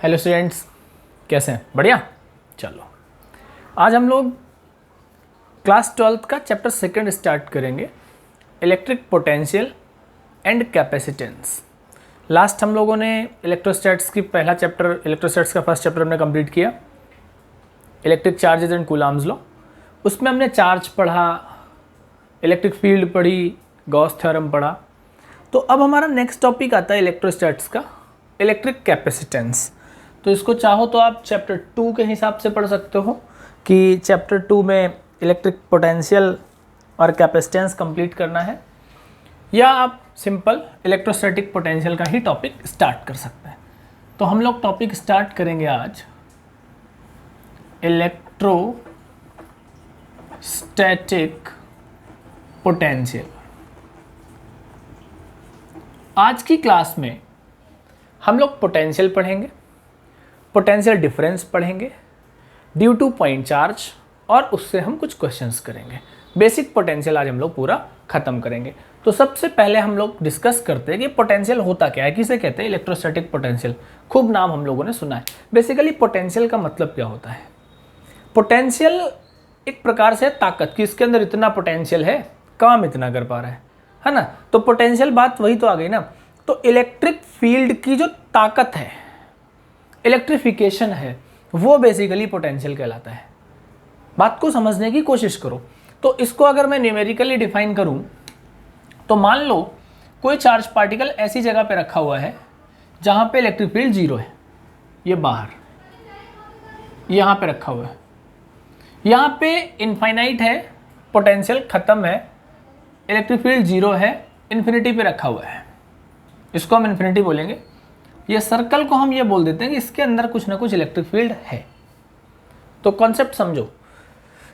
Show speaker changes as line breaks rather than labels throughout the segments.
Hello students, कैसे हैं? बढ़िया। चलो, आज हम लोग क्लास 12th का चैप्टर 2 स्टार्ट करेंगे, electric potential and capacitance. Last हम लोगों ने इलेक्ट्रोस्टैट्स की पहला चैप्टर, इलेक्ट्रोस्टैट्स का फर्स्ट चैप्टर हमने कंप्लीट किया, electric charges and Coulomb's law. उसमें हमने चार्ज पढ़ा, इलेक्ट्रिक फील्ड पढ़ी, गॉस थ्योरम पढ़ा। तो अब हमारा नेक्स्ट टॉपिक आता है इलेक्ट्रोस्टैट्स का, इलेक्ट्रिक कैपेसिटेंस। तो इसको चाहो तो आप चैप्टर 2 के हिसाब से पढ़ सकते हो कि चैप्टर 2 में इलेक्ट्रिक पोटेंशियल और कैपेसिटेंस कंप्लीट करना है, या आप सिंपल इलेक्ट्रोस्टैटिक पोटेंशियल का ही टॉपिक स्टार्ट कर सकते हैं। तो हम लोग टॉपिक स्टार्ट करेंगे आज इलेक्ट्रोस्टैटिक पोटेंशियल। आज की क्लास में हम लोग पोटेंशियल पढ़ेंगे, पोटेंशियल डिफरेंस पढ़ेंगे, ड्यू टू पॉइंट चार्ज, और उससे हम कुछ क्वेश्चंस करेंगे। बेसिक पोटेंशियल आज हम लोग पूरा खत्म करेंगे। तो सबसे पहले हम लोग डिस्कस करते हैं कि पोटेंशियल होता क्या है, किसे कहते हैं इलेक्ट्रोस्टैटिक पोटेंशियल। खूब नाम हम लोगों ने सुना है। बेसिकली पोटेंशियल का मतलब क्या होता है? पोटेंशियल एक प्रकार से ताकत, कि इसके अंदर इतना पोटेंशियल है, काम इतना कर पा रहा है ना। तो पोटेंशियल बात वही तो आ गई ना। तो इलेक्ट्रिक फील्ड की जो ताकत है, इलेक्ट्रिफिकेशन है, वो बेसिकली पोटेंशियल कहलाता है। बात को समझने की कोशिश करो। तो इसको अगर मैं न्यूमेरिकली डिफाइन करूं, तो मान लो कोई चार्ज पार्टिकल ऐसी जगह पे रखा हुआ है जहां पे इलेक्ट्रिक फील्ड 0 है। ये बाहर यहां पे रखा हुआ है, यहां पे इनफाइनाइट है, पोटेंशियल खत्म है, इलेक्ट्रिक फील्ड 0 है, इन्फिनिटी पे रखा हुआ है, इसको हम इन्फिनिटी बोलेंगे। ये सर्कल को हम ये बोल देते हैं कि इसके अंदर कुछ ना कुछ इलेक्ट्रिक फील्ड है। तो कॉन्सेप्ट समझो,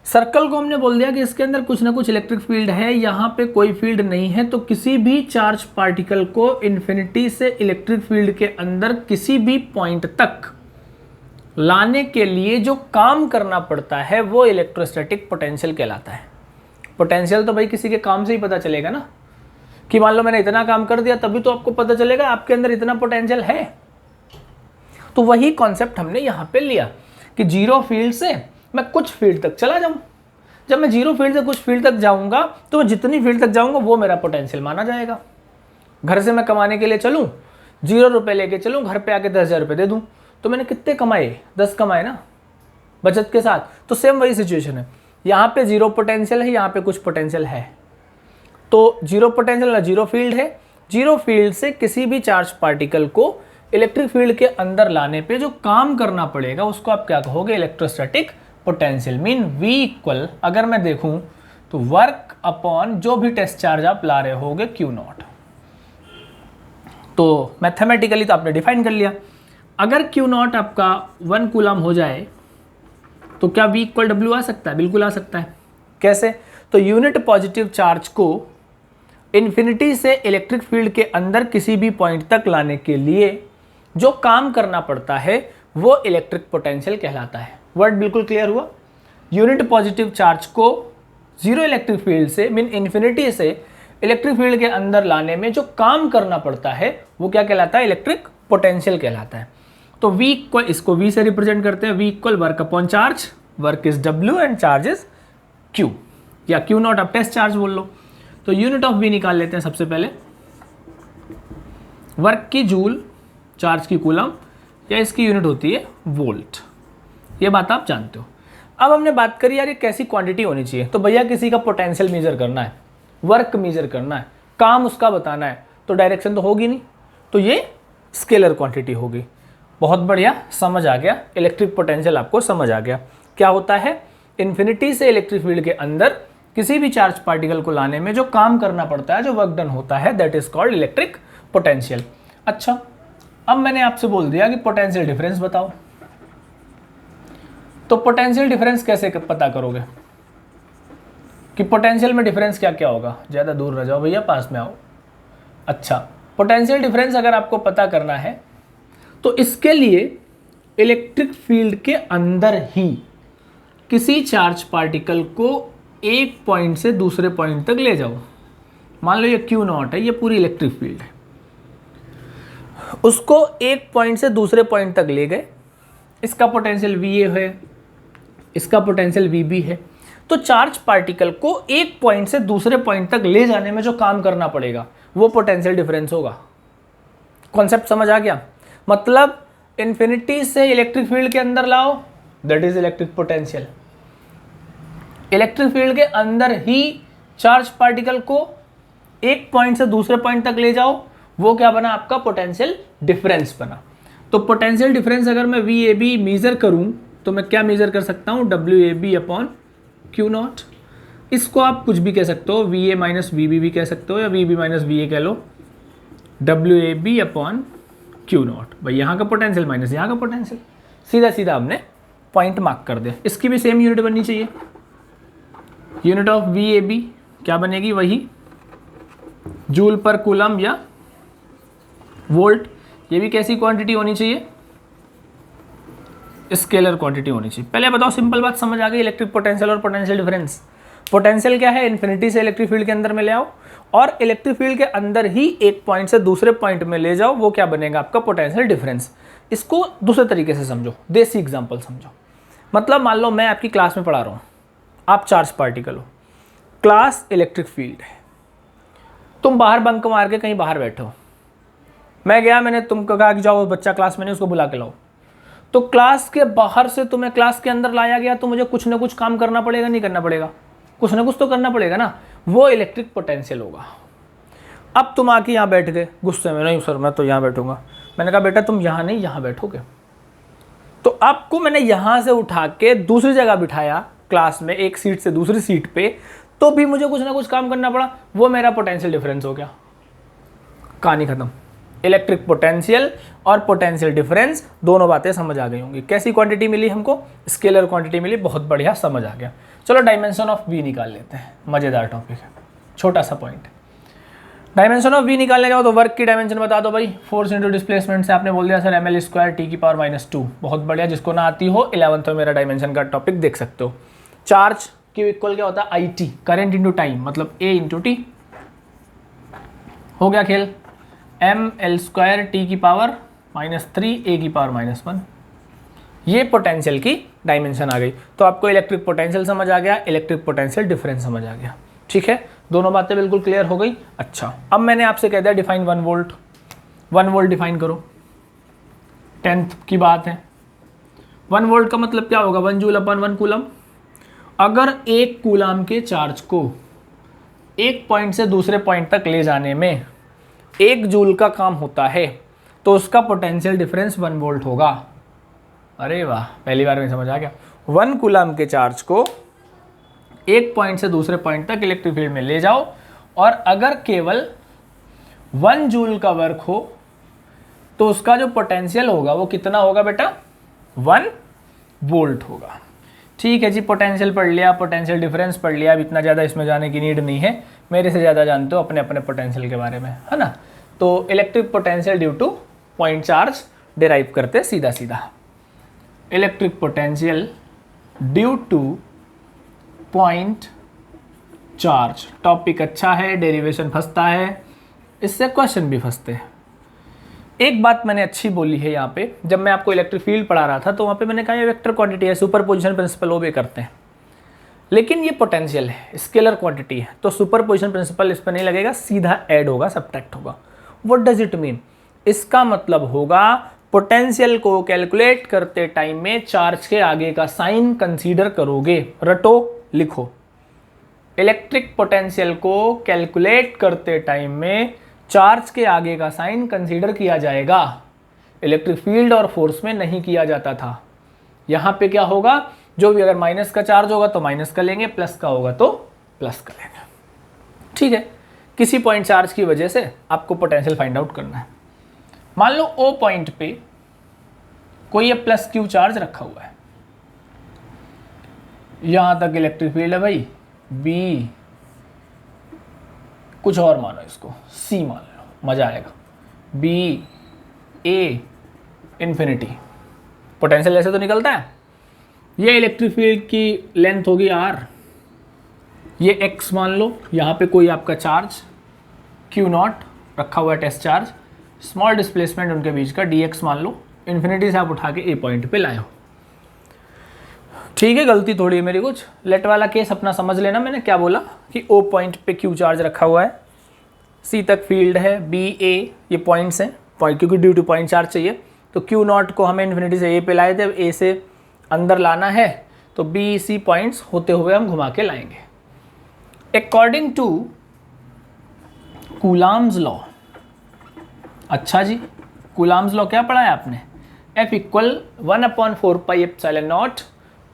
सर्कल को हमने बोल दिया कि इसके अंदर कुछ ना कुछ इलेक्ट्रिक फील्ड है, यहाँ पे कोई फील्ड नहीं है। तो किसी भी चार्ज पार्टिकल को इन्फिनिटी से इलेक्ट्रिक फील्ड के अंदर किसी भी पॉइंट तक लाने के लिए जो काम करना पड़ता है वो इलेक्ट्रोस्टैटिक पोटेंशियल कहलाता है। पोटेंशियल तो भाई किसी के काम से ही पता चलेगा ना, कि मान लो मैंने इतना काम कर दिया, तभी तो आपको पता चलेगा आपके अंदर इतना पोटेंशियल है। तो वही कॉन्सेप्ट हमने यहां पे लिया कि 0 फील्ड से मैं कुछ फील्ड तक चला जाऊं। जब मैं 0 फील्ड से कुछ फील्ड तक जाऊंगा, तो मैं जितनी फील्ड तक जाऊंगा वो मेरा पोटेंशियल माना जाएगा। घर से मैं कमाने के लिए चलूं, 0 रुपए लेके चलूं, घर पे आके 10,000 रुपए दे दूं, तो मैंने कितने कमाए? 10 कमाए ना, बचत के साथ। तो सेम वही सिचुएशन है, यहाँ पे 0 पोटेंशियल है, यहाँ पे कुछ पोटेंशियल है। तो 0 पोटेंशियल ना 0 फील्ड है, 0 फील्ड से किसी भी चार्ज पार्टिकल को इलेक्ट्रिक फील्ड के अंदर लाने पे जो काम करना पड़ेगा उसको आप क्या कहोगे? Electrostatic potential. Mean V equal, अगर मैं देखूं तो वर्क अपॉन जो भी टेस्ट चार्ज आप ला रहे होगे Q0। तो मैथमेटिकली तो आपने डिफाइन कर लिया। अगर Q0 आपका 1 कूलम हो जाए तो क्या V इक्वल W आ सकता है? बिल्कुल आ सकता है। कैसे? तो यूनिट पॉजिटिव चार्ज को इन्फिनिटी से इलेक्ट्रिक फील्ड के अंदर किसी भी पॉइंट तक लाने के लिए जो काम करना पड़ता है वो इलेक्ट्रिक पोटेंशियल कहलाता है। वर्ड बिल्कुल क्लियर हुआ? यूनिट पॉजिटिव चार्ज को 0 इलेक्ट्रिक फील्ड से, मीन इन्फिनिटी से इलेक्ट्रिक फील्ड के अंदर लाने में जो काम करना पड़ता है वो क्या कहलाता है? इलेक्ट्रिक पोटेंशियल कहलाता है। तो V इक्वल, इसको V से रिप्रेजेंट करते हैं, V equal work upon charge, work is W and charge is Q, या Q0 आप टेस्ट चार्ज बोल लो। तो यूनिट ऑफ V निकाल लेते हैं सबसे पहले। वर्क की जूल, चार्ज की कूलम, या इसकी यूनिट होती है वोल्ट। ये बात आप जानते हो। अब हमने बात करी यार ये कैसी क्वांटिटी होनी चाहिए। तो भैया किसी का पोटेंशियल मेजर करना है, वर्क मेजर करना है, काम उसका बताना है, तो डायरेक्शन तो होगी नहीं, तो ये स्केलर क्वांटिटी होगी। बहुत बढ़िया, समझ आ गया। इलेक्ट्रिक पोटेंशियल आपको समझ आ गया। क्या होता है? इन्फिनिटी से इलेक्ट्रिक फील्ड के अंदर किसी भी चार्ज पार्टिकल को लाने में जो काम करना पड़ता है, जो वर्क डन होता है, that is called electric potential. अच्छा, अब मैंने आपसे बोल दिया कि पोटेंशियल डिफरेंस बताओ। तो पोटेंशियल डिफरेंस कैसे पता करोगे कि पोटेंशियल में डिफरेंस क्या क्या होगा? ज़्यादा दूर न जाओ भैया, पास में आओ। अच्छा, पोटेंशियल डिफरेंस अगर आपको पता करना है तो इसके लिए इलेक्ट्रिक फील्ड के अंदर ही किसी चार्ज पार्टिकल को एक पॉइंट से दूसरे पॉइंट तक ले जाओ। मान लो ये Q0 है, ये पूरी इलेक्ट्रिक फील्ड है। उसको एक पॉइंट से दूसरे पॉइंट तक ले गए, इसका पोटेंशियल VA है, इसका पोटेंशियल VB है। तो चार्ज पार्टिकल को एक पॉइंट से दूसरे पॉइंट तक ले जाने में जो काम करना पड़ेगा वो पोटेंशियल डिफरेंस होगा। कॉन्सेप्ट समझ आ गया? मतलब इन्फिनिटी से इलेक्ट्रिक फील्ड के अंदर लाओ, that is electric potential. Electric field के अंदर ही चार्ज पार्टिकल को एक पॉइंट से दूसरे पॉइंट तक ले जाओ, वो क्या बना? आपका पोटेंशियल डिफरेंस बना। तो पोटेंशियल डिफरेंस अगर मैं VAB मेजर करूं तो मैं क्या मेजर कर सकता हूं? WAB upon Q0। इसको आप कुछ भी कह सकते हो, VA माइनस VB भी कह सकते हो, या VB माइनस VA कह लो। WAB अपॉन Q0, भाई यहाँ का पोटेंशियल माइनस यहाँ का पोटेंशियल, सीधा सीधा हमने पॉइंट मार्क कर दिया। इसकी भी सेम यूनिट बननी चाहिए। यूनिट ऑफ VAB क्या बनेगी? वही जूल पर कूलम या वोल्ट। ये भी कैसी क्वांटिटी होनी चाहिए? स्केलर क्वांटिटी होनी चाहिए। पहले बताओ, सिंपल बात समझ आ गई? इलेक्ट्रिक पोटेंशियल और पोटेंशियल डिफरेंस। पोटेंशियल क्या है? इन्फिनिटी से इलेक्ट्रिक फील्ड के अंदर में ले आओ और इलेक्ट्रिक फील्ड के अंदर ही एक पॉइंट से दूसरे पॉइंट में ले जाओ, वो क्या बनेगा? आपका पोटेंशियल डिफरेंस। इसको दूसरे तरीके से समझो, देसी एग्जांपल समझो। मतलब मान लो मैं आपकी क्लास में पढ़ा रहा हूँ, आप चार्ज पार्टिकल हो, क्लास इलेक्ट्रिक फील्ड है, तुम बाहर बंक मार के कहीं बाहर बैठे हो, मैं गया, मैंने तुमको कहा कि जाओ बच्चा क्लास में नहीं, उसको बुला के लाओ। तो क्लास के बाहर से तुम्हें क्लास के अंदर लाया गया, तो मुझे कुछ ना कुछ काम करना पड़ेगा, नहीं करना पड़ेगा? कुछ ना कुछ तो करना पड़ेगा ना, वो इलेक्ट्रिक पोटेंशियल होगा। अब तुम आके यहाँ बैठ गए गुस्से में, नहीं सर मैं तो यहाँ बैठूंगा। मैंने कहा बेटा तुम यहाँ नहीं, यहाँ बैठोगे। तो आपको मैंने यहाँ से उठा के दूसरी जगह बिठाया क्लास में, एक सीट से दूसरी सीट पे, तो भी मुझे कुछ ना कुछ काम करना पड़ा, वो मेरा पोटेंशियल डिफरेंस हो गया। कहानी खत्म। इलेक्ट्रिक पोटेंशियल और पोटेंशियल डिफरेंस दोनों बातें समझ आ गई होंगी। कैसी क्वांटिटी मिली हमको? स्केलर क्वांटिटी मिली, बहुत बढ़िया, समझ आ गया। चलो डायमेंशन ऑफ V निकाल लेते हैं, मजेदार टॉपिक है, छोटा सा पॉइंट। डायमेंशन ऑफ V निकालने जाओ तो वर्क की डायमेंशन बता दो भाई। फोर्स इंटू डिस्प्लेसमेंट से आपने बोल दिया सर ml स्क्वायर T⁻², बहुत बढ़िया। जिसको ना आती हो 11th में मेरा डायमेंशन का टॉपिक देख सकते हो। चार्ज Q इक्वल क्या होता है? IT, करंट इंटू टाइम, मतलब A इंटू T। हो गया खेल। ml स्क्वायर T⁻³ A⁻1, ये पोटेंशियल की डायमेंशन आ गई। तो आपको इलेक्ट्रिक पोटेंशियल समझ आ गया, इलेक्ट्रिक पोटेंशियल डिफरेंस समझ आ गया। ठीक है, दोनों बातें बिल्कुल क्लियर हो गई। अच्छा, अब मैंने आपसे कह दिया डिफाइन 1 वोल्ट। 1 वोल्ट डिफाइन करो, 10th की बात है। 1 वोल्ट का मतलब क्या होगा? 1 जूल अपॉन 1 कूलम। अगर एक कूलम के चार्ज को एक पॉइंट से दूसरे पॉइंट तक ले जाने में 1 जूल का काम होता है, तो उसका पोटेंशियल डिफरेंस 1 वोल्ट होगा। अरे वाह, पहली बार में समझ आ गया। 1 कूलम के चार्ज को एक पॉइंट से दूसरे पॉइंट तक इलेक्ट्रिक फील्ड में ले जाओ, और अगर केवल 1 जूल का वर्क हो तो उसका जो पोटेंशियल होगा वो कितना होगा बेटा? 1 वोल्ट होगा। ठीक है जी, पोटेंशियल पढ़ लिया, पोटेंशियल डिफरेंस पढ़ लिया। अब इतना ज़्यादा इसमें जाने की नीड नहीं है, मेरे से ज़्यादा जानते हो अपने अपने पोटेंशियल के बारे में, है ना। तो electric potential due two point charge derive करते सीधा सीधा। Electric potential due two point charge. Topic अच्छा है, डेरिवेशन फंसता है, इससे क्वेश्चन भी फंसते हैं। एक बात मैंने अच्छी बोली है यहाँ पे, जब मैं आपको इलेक्ट्रिक फील्ड पढ़ा रहा था तो वहाँ पे मैंने कहा ये वेक्टर क्वांटिटी है, सुपरपोजिशन प्रिंसिपल ओबे करते हैं, लेकिन ये पोटेंशियल है, स्केलर क्वांटिटी है, तो सुपरपोजिशन प्रिंसिपल इस पर नहीं लगेगा, सीधा ऐड होगा, सब्ट्रैक्ट होगा। What does it mean? इसका मतलब होगा पोटेंशियल को कैलकुलेट करते टाइम में चार्ज के आगे का साइन कंसीडर करोगे। रटो, लिखो। इलेक्ट्रिक पोटेंशियल को कैलकुलेट करते टाइम में चार्ज के आगे का साइन कंसीडर किया जाएगा। इलेक्ट्रिक फील्ड और फोर्स में नहीं किया जाता था। यहाँ पे क्या होगा? जो भी अगर माइनस का चार्ज होगा तो माइनस का लेंगे, प्लस का होगा तो प्लस का लेंगे। ठीक है, किसी पॉइंट चार्ज की वजह से आपको पोटेंशियल फाइंड आउट करना है। मान लो ओ पॉइंट पे कोई प्लस क्यू चार्ज रखा हुआ है, यहां तक इलेक्ट्रिक फील्ड है भाई, बी, कुछ और मानो इसको, सी मान लो, मजा आएगा, बी, ए, इन्फिनिटी। पोटेंशियल ऐसे तो निकलता है। ये इलेक्ट्रिक फील्ड की लेंथ होगी आर, ये एक्स मान लो, यहाँ पे कोई आपका चार्ज Q0 रखा हुआ है, टेस्ट चार्ज, स्मॉल डिस्प्लेसमेंट उनके बीच का dx मान लो, इन्फिनिटी से आप उठा के ए पॉइंट पे लाए हो। ठीक है, गलती थोड़ी है मेरी कुछ। लेट वाला केस अपना समझ लेना, मैंने क्या बोला कि ओ पॉइंट पे क्यू चार्ज रखा हुआ है, सी तक फील्ड है, बी ए ये पॉइंट्स हैं, क्योंकि ड्यू टू पॉइंट चार्ज चाहिए, तो क्यू नॉट को हमें इन्फिनिटी से ए पे लाए थे, ए से अंदर लाना है, तो बी सी पॉइंट्स होते हुए हम घुमा के लाएंगे। अकॉर्डिंग टू कूलाम्स लॉ, अच्छा जी, कूलाम्स लॉ क्या पढ़ा है आपने? F equal 1/4πε0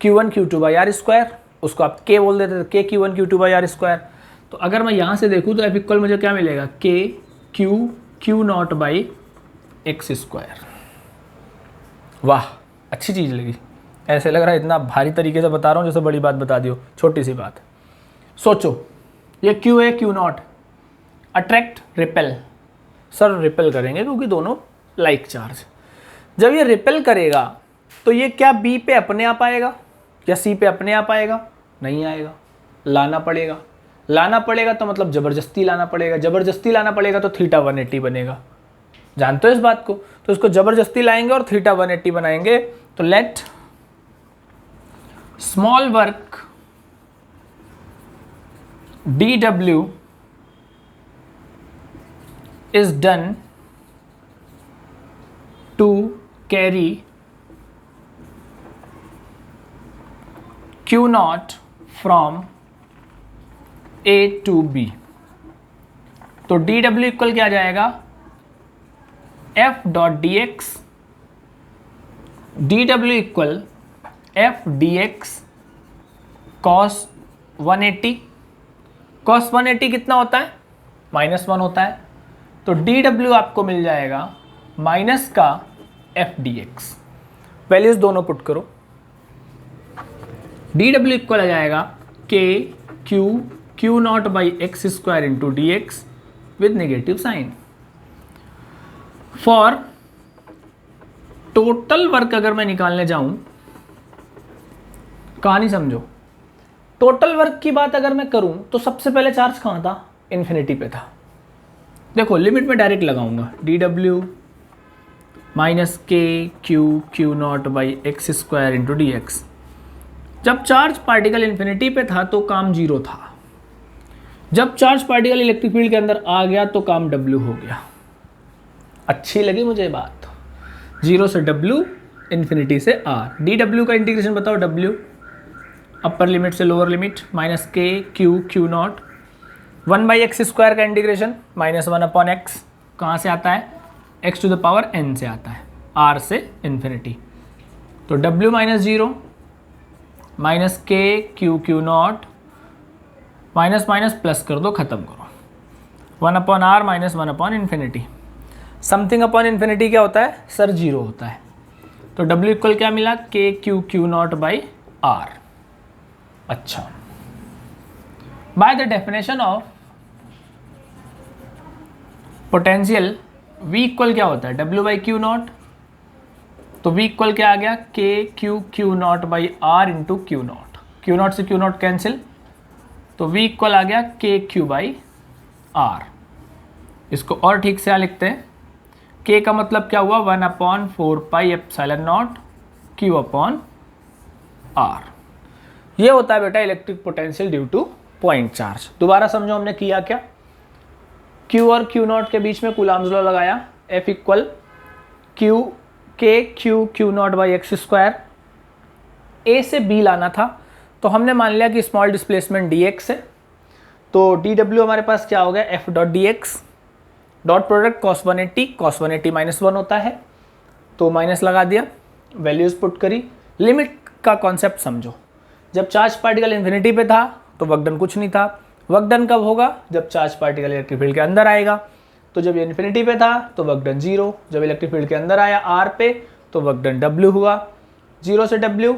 Q1 Q2 by r square, उसको आप K बोल देते थे, K Q1 Q2 by r square. तो अगर मैं यहाँ से देखूँ तो F इक्वल मुझे क्या मिलेगा? K Q naught by x square. वाह, अच्छी चीज़ लगी, ऐसे लग रहा है इतना भारी तरीके से बता रहा हूँ जैसे बड़ी बात बता दी हो, छोटी सी बात। सोचो, ये Q है, Q not, attract repel, sir repel करेंगे क्योंकि दोनों लाइक चार्ज। जब ये रिपेल करेगा तो ये क्या बी पे अपने आप आएगा या सी पे अपने आप आएगा? नहीं आएगा, लाना पड़ेगा। लाना पड़ेगा तो मतलब ज़बरदस्ती लाना पड़ेगा, ज़बरदस्ती लाना पड़ेगा तो थीटा 180 बनेगा, जानते हो इस बात को? तो इसको ज़बरदस्ती लाएंगे और थीटा 180 बनाएंगे। तो let small work dw is done to carry Q naught from A to B। तो dw इक्वल क्या आ जाएगा? F dot D x, dw equal F dx cos 180। cos 180 कितना होता है? -1 होता है। तो dw आपको मिल जाएगा माइनस का f dx। वैल्यूज दोनों पुट करो, dw इक्वल आ जाएगा k q naught by x square into d x with negative sign. For total work अगर मैं निकालने जाऊं, कहानी समझो, टोटल वर्क की बात अगर मैं करूं तो सबसे पहले चार्ज कहां था? इन्फिनिटी पे था। देखो लिमिट में डायरेक्ट लगाऊंगा, dw माइनस के q naught by x square into d x. जब चार्ज पार्टिकल इन्फिनिटी पे था तो काम जीरो था, जब चार्ज पार्टिकल इलेक्ट्रिक फील्ड के अंदर आ गया तो काम w हो गया। अच्छी लगी मुझे बात। जीरो से w, इन्फिनिटी से r। dw का इंटीग्रेशन बताओ, w अपर लिमिट से लोअर लिमिट, माइनस के q naught, 1 by x square का इंटीग्रेशन -1 अपॉन एक्स, कहाँ से आता है? x to the power n से आता है, r से इन्फिनिटी। तो w माइनस जीरो, माइनस के q naught, minus minus plus कर दो, ख़त्म करो, 1 upon r minus 1 upon infinity. Something upon infinity क्या होता है? सर जीरो होता है। तो w इक्वल क्या मिला? के क्यू नॉट बाई r। अच्छा, by the definition of potential v equal क्या होता है? w by q not. तो v इक्वल क्या आ गया? के q naught by r into Q not. Q naught से क्यू नॉट कैंसिल, तो v इक्वल आ गया के क्यू बाई r। इसको और ठीक से लिखते हैं, k का मतलब क्या हुआ? 1/4πε0 q अपॉन r। ये होता है बेटा electric potential due two point charge. दोबारा समझो हमने किया क्या? Q और Q नॉट के बीच में कूलाम्स लॉ लगाया, F equal Q naught by x square. A से B लाना था तो हमने मान लिया कि स्मॉल डिस्प्लेसमेंट dx है, तो dw हमारे पास क्या हो गया? F dot dx, dot product cos 180 -1 होता है, तो माइनस लगा दिया, वैल्यूज पुट करी। लिमिट का कॉन्सेप्ट समझो, जब चार्ज पार्टिकल इन्फिनिटी पे था तो वर्क डन कुछ नहीं था। वर्क डन कब होगा? जब चार्ज पार्टिकल इलेक्ट्रिक फील्ड के अंदर आएगा। तो जब ये इन्फिनिटी पे था तो वर्क डन जीरो, जब इलेक्ट्रिक फील्ड के अंदर आया r पे तो वर्क डन w हुआ। जीरो से w,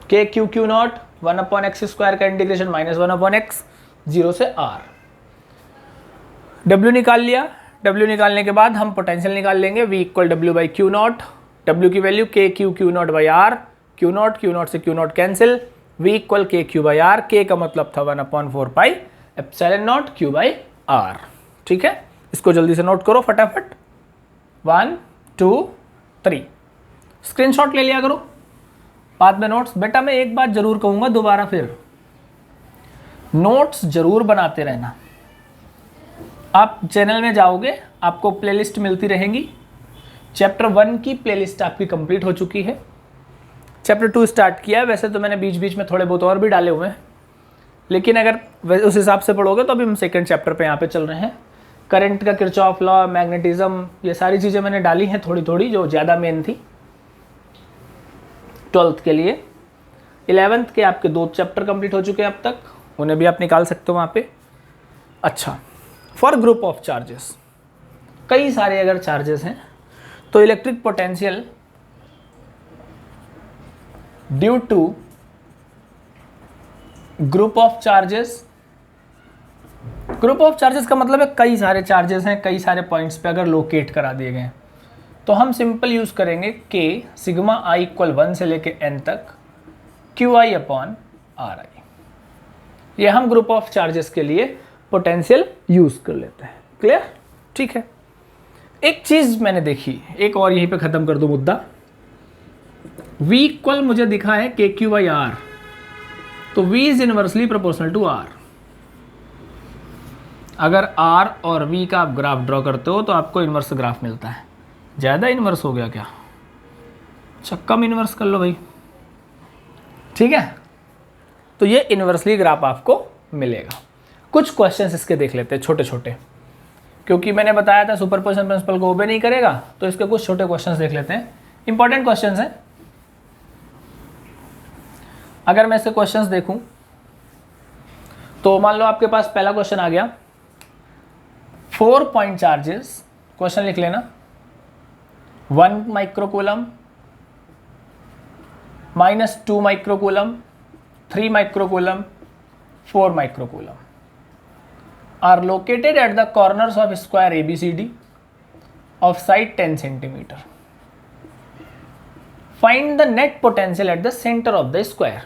के q naught 1 upon x square का इंटीग्रेशन -1 अपॉन एक्स, जीरो से r। w निकाल लिया, w निकालने के बाद हम पोटेंशियल निकाल लेंगे, v equal w by q naught. w की value k q naught by r, q naught से q naught cancel, v equal k q by r. K का मतलब था 1/4πε0 q बाई r। ठीक है, इसको जल्दी से नोट करो फटाफट। 1 2 3 स्क्रीनशॉट ले लिया करो, बाद में नोट्स। बेटा मैं एक बात जरूर कहूँगा दोबारा, फिर नोट्स जरूर बनाते रहना। आप चैनल में जाओगे, आपको प्लेलिस्ट मिलती रहेंगी। चैप्टर 1 की प्लेलिस्ट आपकी कंप्लीट हो चुकी है। चैप्टर 2 स्टार्ट किया है, वैसे तो मैंने बीच बीच में थोड़े बहुत और भी डाले हुए हैं, लेकिन अगर उस हिसाब से पढ़ोगे तो अभी हम सेकंड चैप्टर पे यहाँ पे चल रहे हैं। करंट का किरचॉफ लॉ, मैग्नेटिज्म, ये सारी चीज़ें मैंने डाली हैं थोड़ी थोड़ी, जो ज़्यादा मेन थी 12th के लिए। 11th के आपके 2 चैप्टर कंप्लीट हो चुके हैं अब तक, उन्हें भी आप निकाल सकते हो वहाँ पे। अच्छा, फॉर ग्रुप ऑफ चार्जेस, कई सारे अगर चार्जेस हैं तो electric potential due to group of charges, group of charges का मतलब है कई सारे चार्जेस हैं, कई सारे पॉइंट्स पे अगर लोकेट करा दिए गए हैं तो हम सिंपल यूज करेंगे के सिग्मा आई इक्वल 1 से लेके n तक क्यू आई अपॉन आर आई। ये हम ग्रुप ऑफ चार्जेस के लिए पोटेंशियल यूज कर लेते हैं। क्लियर? ठीक है। एक चीज मैंने देखी, एक और यहीं पे खत्म कर दो मुद्दा। v इक्वल मुझे दिखा है के क्यू बाई आर, तो v is inversely proportional to r। अगर r और v का आप ग्राफ ड्रॉ करते हो तो आपको इनवर्स ग्राफ मिलता है। ज़्यादा इनवर्स हो गया क्या? अच्छा, कम इनवर्स कर लो भाई। ठीक है, तो ये इनवर्सली ग्राफ आपको मिलेगा। कुछ क्वेश्चंस इसके देख लेते हैं छोटे छोटे, क्योंकि मैंने बताया था सुपरपोजिशन प्रिंसिपल को ओबे नहीं करेगा, तो इसके कुछ छोटे क्वेश्चंस देख लेते हैं। इंपॉर्टेंट क्वेश्चंस हैं। अगर मैं इसके क्वेश्चंस देखूं तो मान लो आपके पास पहला क्वेश्चन आ गया, 4 पॉइंट चार्जेस। क्वेश्चन लिख लेना, 1 microcoulomb, -2 microcoulomb, 3 microcoulomb, 4 microcoulomb are located at the corners of square ABCD of side 10 centimeter. Find the net potential at the center of the square.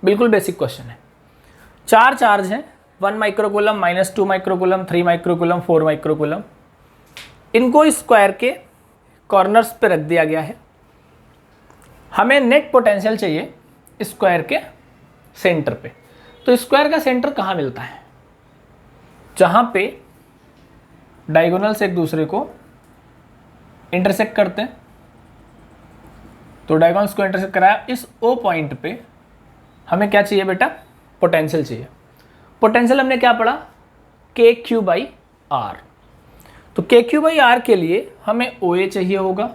बिल्कुल बेसिक क्वेश्चन है। 4 charge हैं, 1 microcoulomb, -2 microcoulomb, 3 microcoulomb, 4 microcoulomb. इनको square के corners पे रख दिया गया है। हमें नेट पोटेंशियल चाहिए स्क्वायर के सेंटर पे। तो स्क्वायर का सेंटर कहाँ मिलता है? जहाँ पे डायगोनल्स एक दूसरे को इंटरसेक्ट करते हैं। तो डायगोनल्स को इंटरसेक्ट कराया, इस ओ पॉइंट पे हमें क्या चाहिए बेटा? पोटेंशियल चाहिए। पोटेंशियल हमने क्या पढ़ा? के क्यू बाई आर। तो के क्यू बाई आर के लिए हमें ओ ए चाहिए होगा,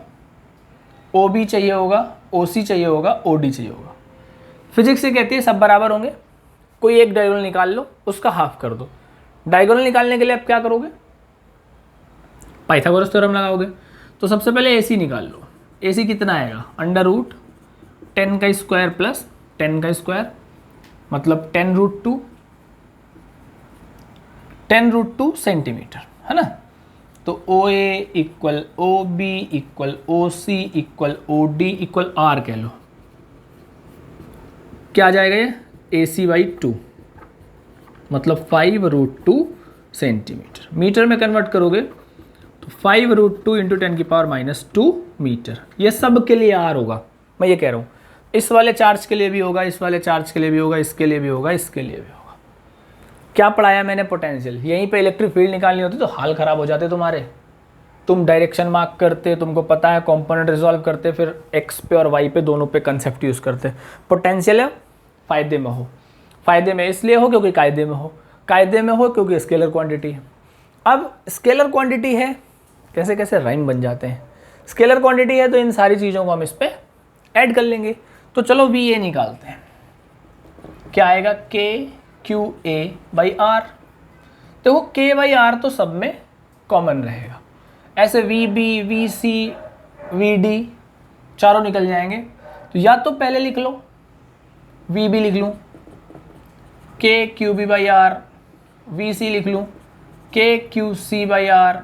ओ बी चाहिए होगा, ओ सी चाहिए होगा, ओ डी चाहिए होगा। फिजिक्स से कहती है सब बराबर होंगे, कोई एक डायगोनल निकाल लो, उसका हाफ कर दो। डायगोनल निकालने के लिए आप क्या करोगे? पाइथागोरस थ्योरम लगाओगे। तो सबसे पहले AC निकाल लो। AC कितना आएगा? √10 का स्क्वायर प्लस 10 का स्क्वायर, मतलब 10√2, 10√2 सेंटीमीटर, है ना। तो OA equal OB equal OC equal OD equal R कह लो। क्या आ जाएगा ये? AC/2, मतलब 5√2 सेंटीमीटर। मीटर में कन्वर्ट करोगे तो 5√2 इंटू 10⁻⁻2 मीटर। ये सब के लिए R होगा, मैं ये कह रहा हूँ। इस वाले चार्ज के लिए भी होगा, इस वाले चार्ज के लिए भी होगा, इसके लिए भी होगा, इसके लिए भी होगा। क्या पढ़ाया मैंने? पोटेंशियल। यहीं पे इलेक्ट्रिक फील्ड निकालनी होती तो हाल ख़राब हो जाते तुम्हारे। तुम डायरेक्शन मार्क करते, तुमको पता है कॉम्पोनेंट रिजॉल्व करते, फिर एक्स पे और वाई पे दोनों पे कंसेप्ट यूज़ करते। पोटेंशियल है, फ़ायदे में हो। फ़ायदे में इसलिए हो क्योंकि कायदे में हो, कायदे में हो क्योंकि स्केलर क्वांटिटी है। अब स्केलर क्वांटिटी है, कैसे कैसे राइम बन जाते हैं। स्केलर क्वांटिटी है तो इन सारी चीज़ों को हम इस पर ऐड कर लेंगे। तो चलो वी ए निकालते हैं। क्या आएगा? के क्यू ए बाई आर। देखो के बाई आर तो सब में कॉमन रहेगा। ऐसे V B, V C, V D चारों निकल जाएंगे। तो या तो पहले लिख लो, वी बी लिख लूँ, k q B by r, V C लिख लूँ, k q C by r,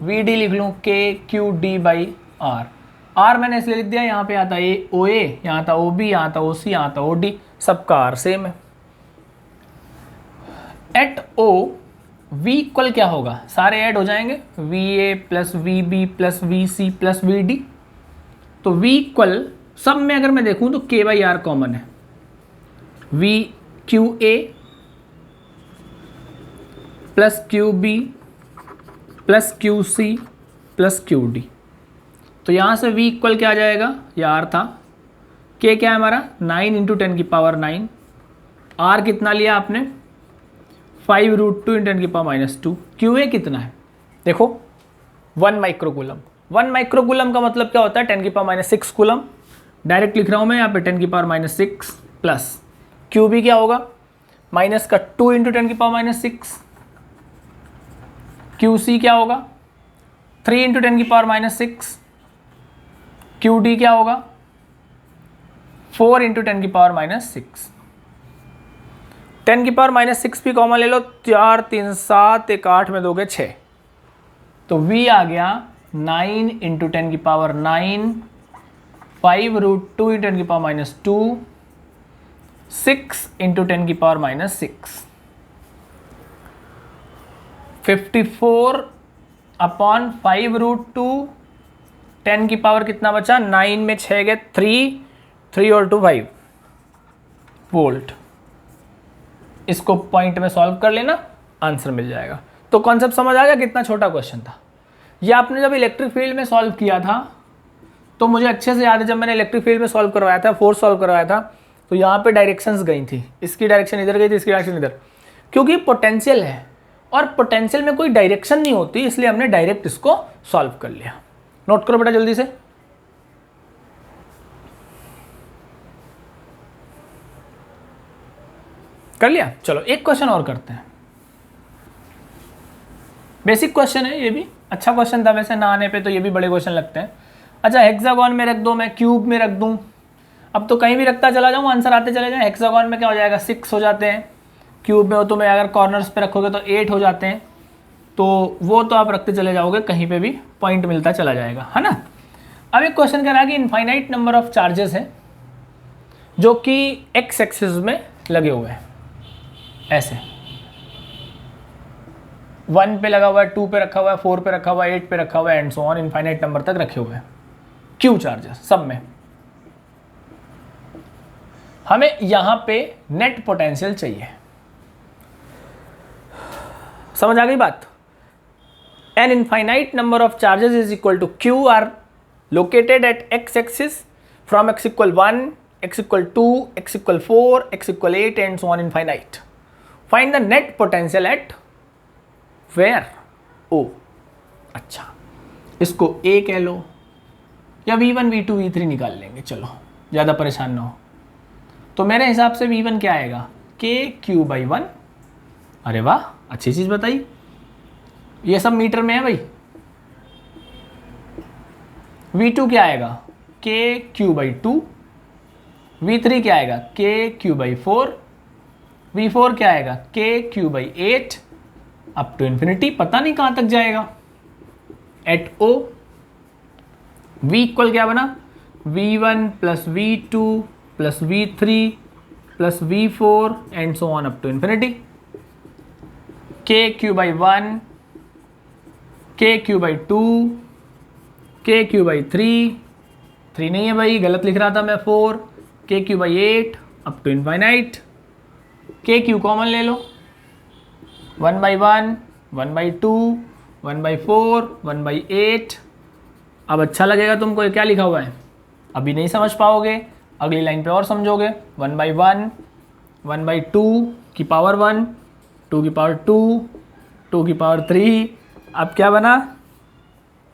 V D लिख लूँ, k q D by r. R मैंने इसलिए लिख दिया, यहाँ पे आता है ओ ए, यहाँ आता ओ बी, यहाँ आता ओ सी, यहाँ आता ओ डी, सबका आर सेम है। एट ओ v इक्वल क्या होगा, सारे ऐड हो जाएंगे, V A plus V B plus V C plus V D. तो v इक्वल सब में अगर मैं देखूं तो k बाई आर कॉमन है, V q A plus q B plus q C plus q D. तो यहाँ से v इक्वल क्या आ जाएगा, ये r था, k क्या है हमारा 9 इंटू 10 की पावर 9, r कितना लिया आपने 5 रूट 2 इंटू 10 की पावर -2, क्यू ए कितना है देखो 1 माइक्रोकूलम। 1 माइक्रोकूलम का मतलब क्या होता है 10 की पावर -6 कूलम, डायरेक्ट लिख रहा हूँ मैं यहाँ पे 10 की पावर -6 प्लस क्यू बी क्या होगा माइनस का 2 इंटू 10 की पावर -6, क्यू सी क्या होगा 3 इंटू 10 की पावर -6, क्यू डी क्या होगा 4 इंटू 10 की पावर -6। 10 की पावर -6 भी कॉमन ले लो, 4 3 7 1 8 में दोगे 6, तो v आ गया 9 इंटू 10 की पावर 9, 5 रूट 2 इंटू 10 की पावर -2, 6 इंटू 10 की पावर -6, 54 अपॉन 5 रूट 2, 10 की पावर कितना बचा 9 में 6 गए 3 और 2 5 वोल्ट। इसको पॉइंट में सॉल्व कर लेना, आंसर मिल जाएगा। तो कॉन्सेप्ट समझ आ गया कितना छोटा क्वेश्चन था। ये आपने जब इलेक्ट्रिक फील्ड में सॉल्व किया था तो मुझे अच्छे से याद है, जब मैंने इलेक्ट्रिक फील्ड में सॉल्व करवाया था, फोर्स सॉल्व करवाया था, तो यहाँ पे डायरेक्शंस गई थी, इसकी डायरेक्शन इधर गई थी, इसकी डायरेक्शन इधर, क्योंकि पोटेंशियल है और पोटेंशियल में कोई डायरेक्शन नहीं होती, इसलिए हमने डायरेक्ट इसको सॉल्व कर लिया। नोट करो बेटा जल्दी से। कर लिया, चलो एक क्वेश्चन और करते हैं। बेसिक क्वेश्चन है, ये भी अच्छा क्वेश्चन था वैसे, ना आने पे तो ये भी बड़े क्वेश्चन लगते हैं। अच्छा हेक्सागोन में रख दो, मैं क्यूब में रख दूं, अब तो कहीं भी रखता चला जाऊं आंसर आते चले जाएं। हेक्सागोन में क्या हो जाएगा 6 हो जाते हैं, क्यूब में हो तो मैं अगर कॉर्नर्स पे रखोगे तो 8 हो जाते हैं, तो वो तो आप रखते चले जाओगे, कहीं पे भी पॉइंट मिलता चला जाएगा, है ना। अब एक क्वेश्चन कह रहा है कि इनफाइनाइट नंबर ऑफ चार्जेस हैं जो कि एक्स एक्सिस में लगे हुए हैं, ऐसे 1 पे लगा हुआ है, 2 पे रखा हुआ है, 4 पे रखा हुआ है, 8 पे रखा हुआ है and so on, infinite number तक रखे हुए हैं क्यू चार्जेस सब में। हमें यहां पे नेट पोटेंशियल चाहिए, समझ आ गई बात। An infinite number of charges is equal to q are located at x axis from x equal 1, x equal 2, x equal 4, x equal 8 and so on infinite. Find the net potential at where O. अच्छा इसको a कह लो या v1 v2 v3 निकाल लेंगे, चलो ज़्यादा परेशान ना हो। तो मेरे हिसाब से v1 क्या आएगा k/1। अरे वाह अच्छी चीज़ बताई, ये सब मीटर में है भाई। v2 क्या आएगा k/2, v3 क्या आएगा k/4, v4 क्या आएगा k/8 अप टू इन्फिनिटी, पता नहीं कहाँ तक जाएगा। एट ओ v इक्वल क्या बना v1 plus v2 plus v3 plus v4 and so on up to infinity. k/1, k/2, k/3, 3 नहीं है भाई गलत लिख रहा था मैं, 4, k/8 up to infinite. k common ले लो, 1/1, 1/2, 1/4, 1/8। अब अच्छा लगेगा तुमको, ये क्या लिखा हुआ है अभी नहीं समझ पाओगे, अगली लाइन पे और समझोगे। 1/1, 1/2 की पावर 1, 2 की पावर 2, 2 की पावर 3। अब क्या बना,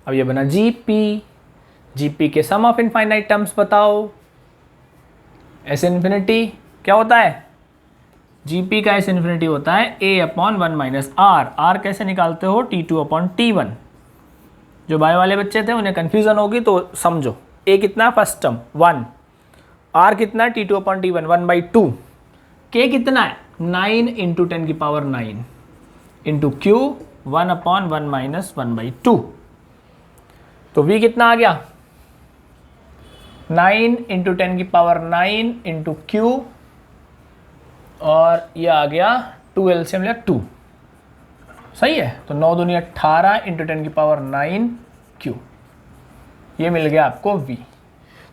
अब ये बना जीपी के सम ऑफ इनफाइनाइट टर्म्स बताओ। एस इन्फिनिटी क्या होता है, जीपी का एस इन्फिनिटी होता है a/1 - r कैसे निकालते हो T2/T1। जो बायो वाले बच्चे थे उन्हें कन्फ्यूजन होगी तो समझो, a कितना फर्स्ट टर्म 1, r कितना T2/T1 1/2, k कितना है 9 इंटू 10 की पावर 9 इंटू क्यू 1/1 - 1/2। तो v कितना आ गया 9 इंटू 10 की पावर 9 इंटू क्यू, और ये आ गया 2 एलसीएम लिया 2। सही है। तो 9 दूनी 18 इंटू 10⁹ क्यू, ये मिल गया आपको v।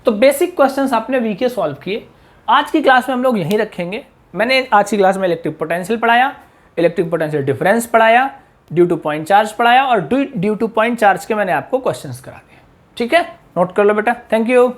तो बेसिक क्वेश्चंस आपने v के सॉल्व किए। आज की क्लास में हम लोग यहीं रखेंगे। मैंने आज की क्लास में इलेक्ट्रिक पोटेंशियल पढ़ाया, इलेक्ट्रिक पोटेंशियल डिफरेंस पढ़ाया, ड्यू टू पॉइंट चार्ज पढ़ाया और ड्यू टू पॉइंट चार्ज के मैंने आपको क्वेश्चंस करा दिए। ठीक है, नोट कर लो बेटा। Thank you.